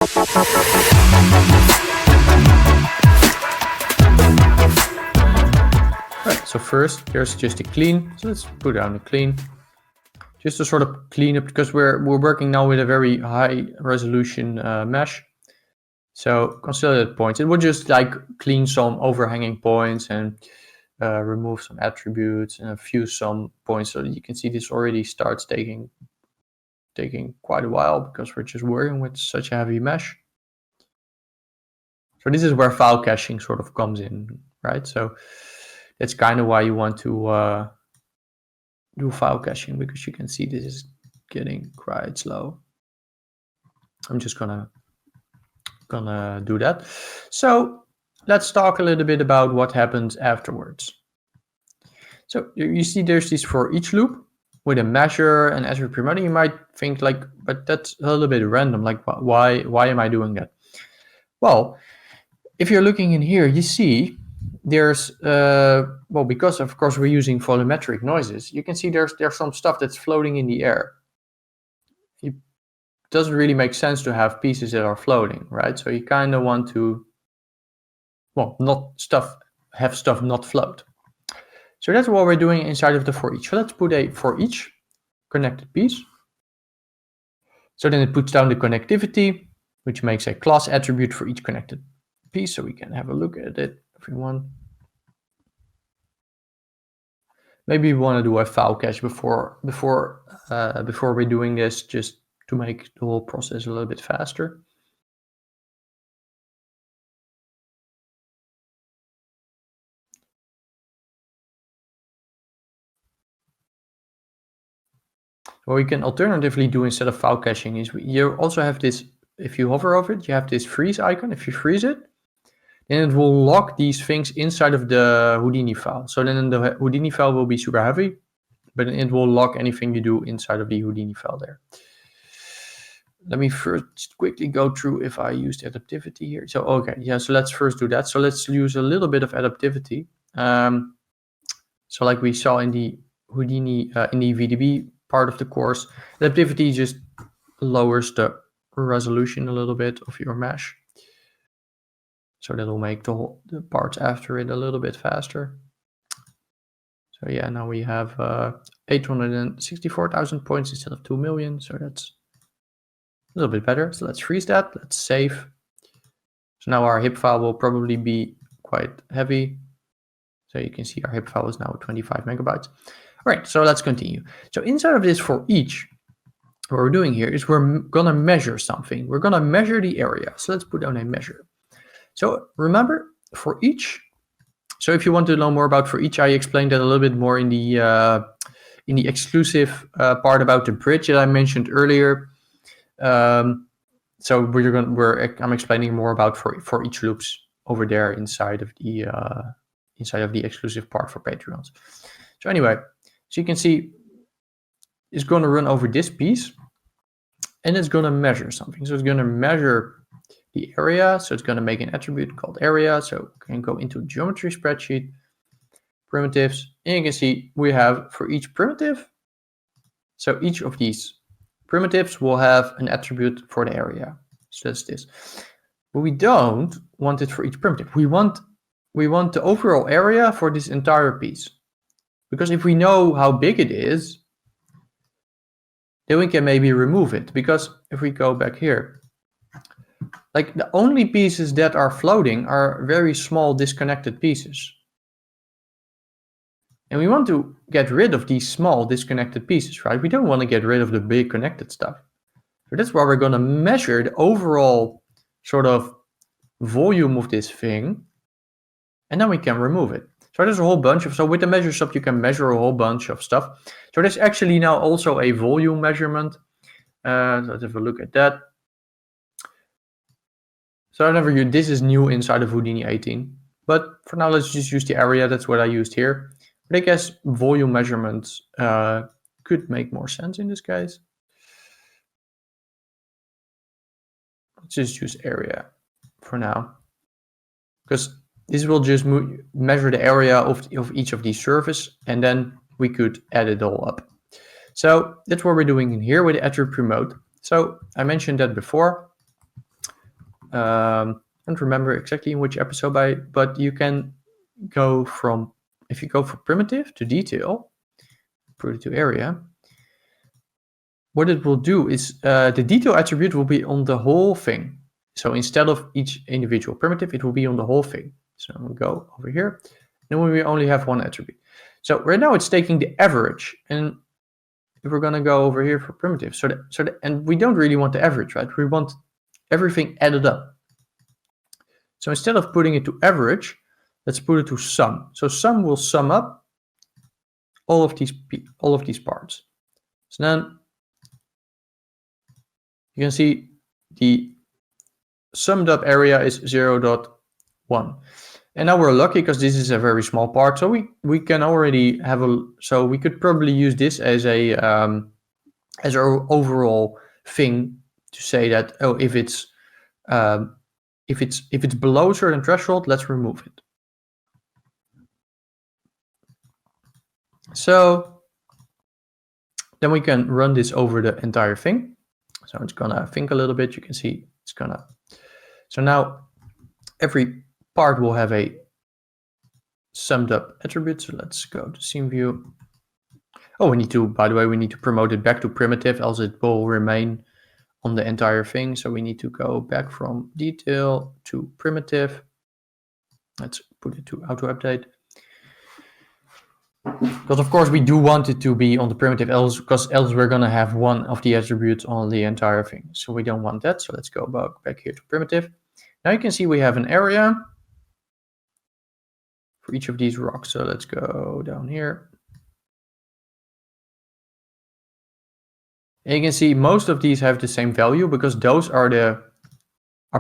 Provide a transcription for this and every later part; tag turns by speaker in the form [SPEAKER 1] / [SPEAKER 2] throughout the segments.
[SPEAKER 1] Right, so first there's just a clean. So let's put down a clean, just to sort of clean up, because we're working now with a very high resolution mesh. So consolidated points, it would just like clean some overhanging points and remove some attributes and fuse some points. So you can see this already starts taking quite a while because we're just working with such a heavy mesh. So this is where file caching sort of comes in, right? So that's kind of why you want to do file caching, because you can see this is getting quite slow. I'm just gonna do that. So let's talk a little bit about what happens afterwards. So you see there's this for each loop with a measure and attribute promoting. You might think like, but that's a little bit random. Like, why am I doing that? Well, if you're looking in here, you see there's well, because of course we're using volumetric noises, you can see there's some stuff that's floating in the air. It doesn't really make sense to have pieces that are floating, right? So you kind of want to, well, have stuff not float. So that's what we're doing inside of the for each. So let's put a for each connected piece. So then it puts down the connectivity, which makes a class attribute for each connected piece. So we can have a look at it if we want. Maybe we want to do a file cache before we're doing this, just to make the whole process a little bit faster. What we can alternatively do instead of file caching is you also have this, if you hover over it, you have this freeze icon. If you freeze it, then it will lock these things inside of the Houdini file. So then the Houdini file will be super heavy, but it will lock anything you do inside of the Houdini file there. Let me first quickly go through if I used adaptivity here. So, okay, yeah, so let's first do that. So let's use a little bit of adaptivity. So like we saw in the Houdini, in the VDB part of the course, adaptivity just lowers the resolution a little bit of your mesh. So that will make the parts after it a little bit faster. So yeah, now we have 864,000 points instead of 2 million. So that's a little bit better. So let's freeze that. Let's save. So now our HIP file will probably be quite heavy. So you can see our HIP file is now 25 megabytes. All right, so let's continue. So inside of this for each, what we're doing here is we're gonna measure something. We're gonna measure the area. So let's put down a measure. So remember, for each, so if you want to know more about for each, I explained that a little bit more in the exclusive part about the bridge that I mentioned earlier. So I'm explaining more about for each loops over there inside of the exclusive part for Patreons. So anyway, so you can see it's going to run over this piece, and it's going to measure something. So it's going to measure the area. So it's going to make an attribute called area. So we can go into geometry spreadsheet, primitives, and you can see we have for each primitive. So each of these primitives will have an attribute for the area. So that's this. But we don't want it for each primitive. We want the overall area for this entire piece. Because if we know how big it is, then we can maybe remove it. Because if we go back here, like the only pieces that are floating are very small disconnected pieces. And we want to get rid of these small disconnected pieces, right? We don't want to get rid of the big connected stuff. So that's why we're going to measure the overall sort of volume of this thing, and then we can remove it. So there's a whole bunch of, so with the measure sub, you can measure a whole bunch of stuff. So there's actually now also a volume measurement. So let's have a look at that. So this is new inside of Houdini 18, but for now, let's just use the area. That's what I used here. But I guess volume measurements could make more sense in this case. Let's just use area for now, because this will just measure the area of each of these surfaces, and then we could add it all up. So that's what we're doing in here with the attribute promote. So I mentioned that before. I don't remember exactly in which episode, but you can go from, if you go from primitive to detail, put it to area, what it will do is the detail attribute will be on the whole thing. So instead of each individual primitive, it will be on the whole thing. So I'm going to go over here. Then we only have one attribute. So right now it's taking the average. And if we're going to go over here for primitive, and we don't really want the average, right? We want everything added up. So instead of putting it to average, let's put it to sum. So sum will sum up all of these parts. So then you can see the summed up area is 0.1. And now we're lucky because this is a very small part. So we can already have so we could probably use this as our overall thing to say that, oh, if it's below a certain threshold, let's remove it. So then we can run this over the entire thing. So it's gonna think a little bit. You can see it's gonna. So now every part will have a summed up attribute. So let's go to scene view. Oh, by the way, we need to promote it back to primitive, else it will remain on the entire thing. So we need to go back from detail to primitive. Let's put it to auto update. Because of course we do want it to be on the primitive, because else we're going to have one of the attributes on the entire thing. So we don't want that. So let's go back here to primitive. Now you can see we have an area for each of these rocks. So let's go down here. And you can see most of these have the same value because those are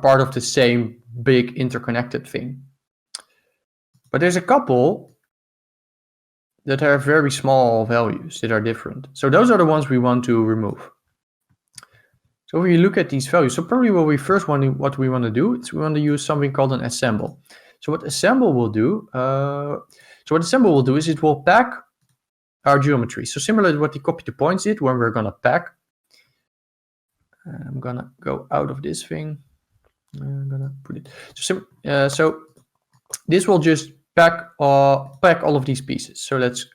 [SPEAKER 1] part of the same big interconnected thing. But there's a couple that have very small values that are different. So those are the ones we want to remove. So if we look at these values, so probably what we want to do is we want to use something called an assemble. So what assemble will do, is it will pack our geometry. So similar to what the copy to points did when we're gonna pack. I'm gonna go out of this thing. I'm gonna put it. So this will just pack all of these pieces. So let's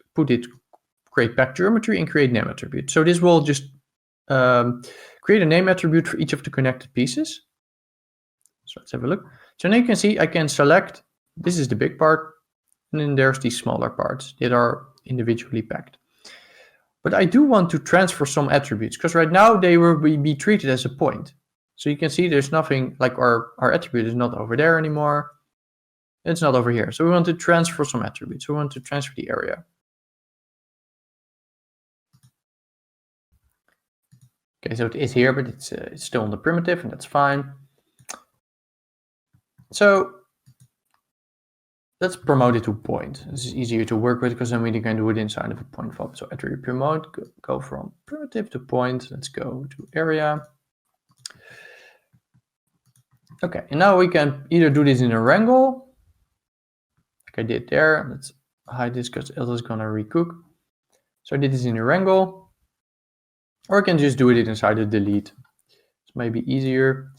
[SPEAKER 1] create pack geometry and create name attribute. So this will just create a name attribute for each of the connected pieces. So let's have a look. So now you can see I can select, this is the big part, and then there's these smaller parts that are individually packed. But I do want to transfer some attributes because right now they will be treated as a point. So you can see there's nothing, like our attribute is not over there anymore. It's not over here. So we want to transfer some attributes. We want to transfer the area. Okay, so it is here, but it's still on the primitive, and that's fine. So let's promote it to point. This is easier to work with because then we can do it inside of a point file. So attribute promote, go from primitive to point. Let's go to area. Okay, and now we can either do this in a wrangle, like I did there. Let's hide this because else it's gonna recook. So I did this in a wrangle, or I can just do it inside the delete. It's maybe easier.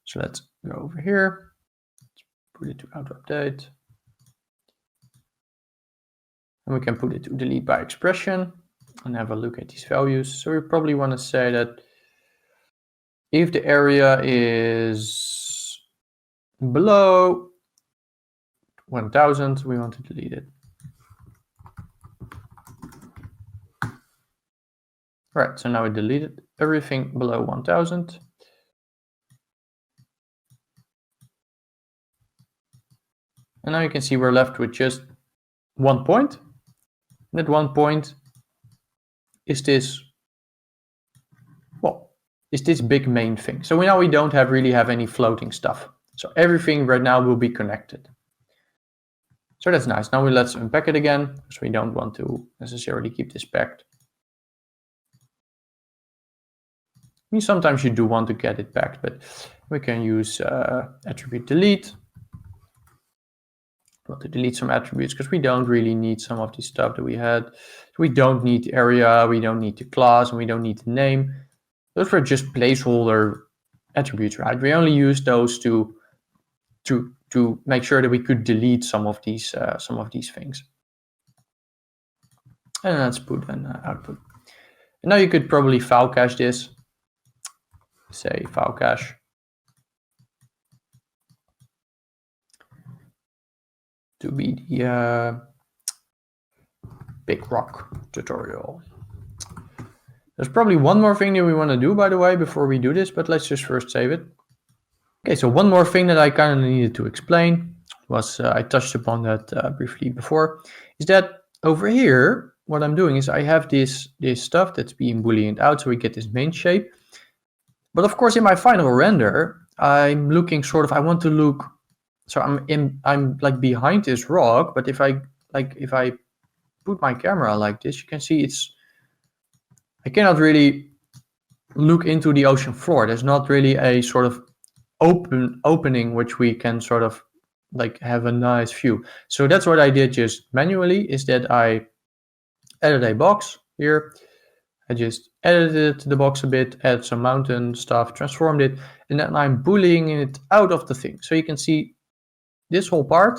[SPEAKER 1] So let's go over here, put it to auto update. And we can put it to delete by expression and have a look at these values. So we probably want to say that if the area is below 1000, we want to delete it. All right, so now we deleted everything below 1000. And now you can see we're left with just 1 point. And at 1 point is this, is this big main thing. So now we don't really have any floating stuff. So everything right now will be connected. So that's nice. Now let's unpack it again because we don't want to necessarily keep this packed. I mean, sometimes you do want to get it packed, but we can use attribute delete. We want to delete some attributes because we don't really need some of the stuff that we had. So we don't need the area, we don't need the class, and we don't need the name. Those were just placeholder attributes, right? We only use those to make sure that we could delete some of these things. And let's put an output. And now you could probably file cache this. Say file cache. To be the big rock tutorial. There's probably one more thing that we want to do, by the way, before we do this, but let's just first save it. Okay, so one more thing that I kind of needed to explain was, I touched upon that briefly before, is that over here, what I'm doing is I have this stuff that's being booleaned out, so we get this main shape. But of course, in my final render, I'm looking sort of, I want to look, so I'm like behind this rock, but if I put my camera like this, you can see I cannot really look into the ocean floor. There's not really a sort of opening which we can sort of like have a nice view. So that's what I did just manually, is that I added a box here. I just edited the box a bit, added some mountain stuff, transformed it, and then I'm booleaning it out of the thing. So you can see this whole part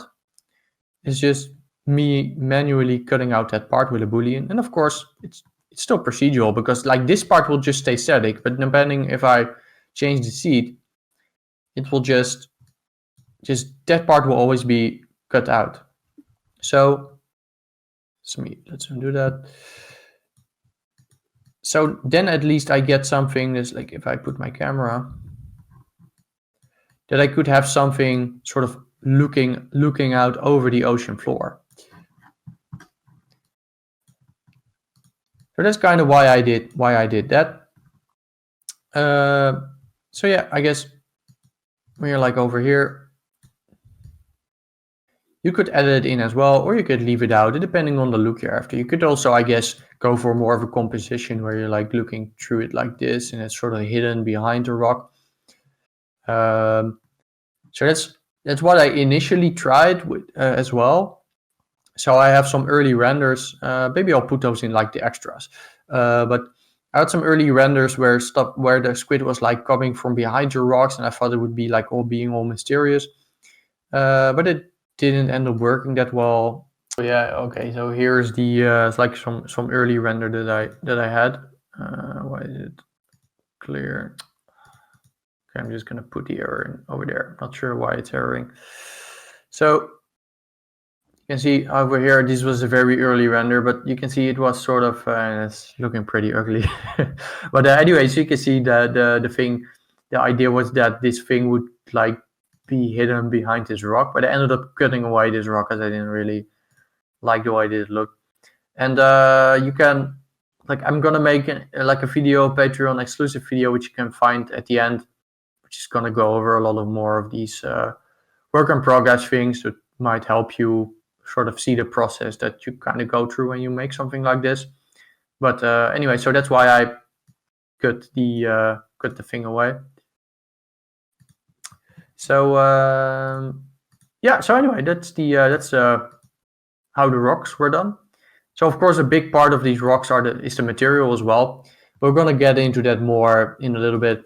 [SPEAKER 1] is just me manually cutting out that part with a boolean. And of course, it's still procedural, because like this part will just stay static, but depending if I change the seed, it will just that part will always be cut out. So let's undo that. So then at least I get something that's like, if I put my camera, that I could have something sort of looking out over the ocean floor. So that's kind of why I did that. So yeah, I guess we're like over here. You could edit it in as well, or you could leave it out, depending on the look you're after. You could also, I guess, go for more of a composition where you're like looking through it like this, and it's sort of hidden behind the rock. So that's what I initially tried with as well. So I have some early renders. Maybe I'll put those in like the extras. But I had some early renders where the squid was like coming from behind the rocks, and I thought it would be like all mysterious. But it didn't end up working that well. So yeah, okay. So here's the it's like some early render that I had. Why is it clear? Okay, I'm just gonna put the error in over there. Not sure why it's erroring. So you can see over here, this was a very early render, but you can see it was sort of it's looking pretty ugly. But anyway, so you can see the thing. The idea was that this thing would like be hidden behind this rock, but I ended up cutting away this rock because I didn't really like the way it looked. And you can, like, I'm gonna make like a video, Patreon exclusive video, which you can find at the end, which is gonna go over a lot of more of these work in progress things that might help you sort of see the process that you kind of go through when you make something like this. But anyway, so that's why I cut the thing away. So yeah, so anyway, that's how the rocks were done. So of course, a big part of these rocks is the material as well. We're gonna get into that more in a little bit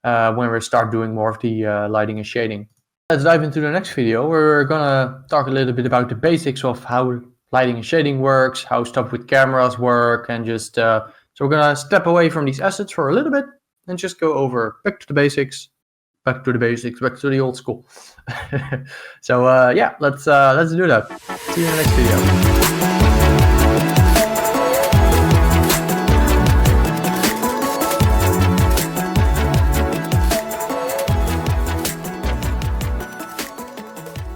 [SPEAKER 1] when we start doing more of the lighting and shading. Let's dive into the next video. We're gonna talk a little bit about the basics of how lighting and shading works, how stuff with cameras work, and just so we're gonna step away from these assets for a little bit and just go over back to the basics, back to the old school. So yeah, let's do that. See you in the next video.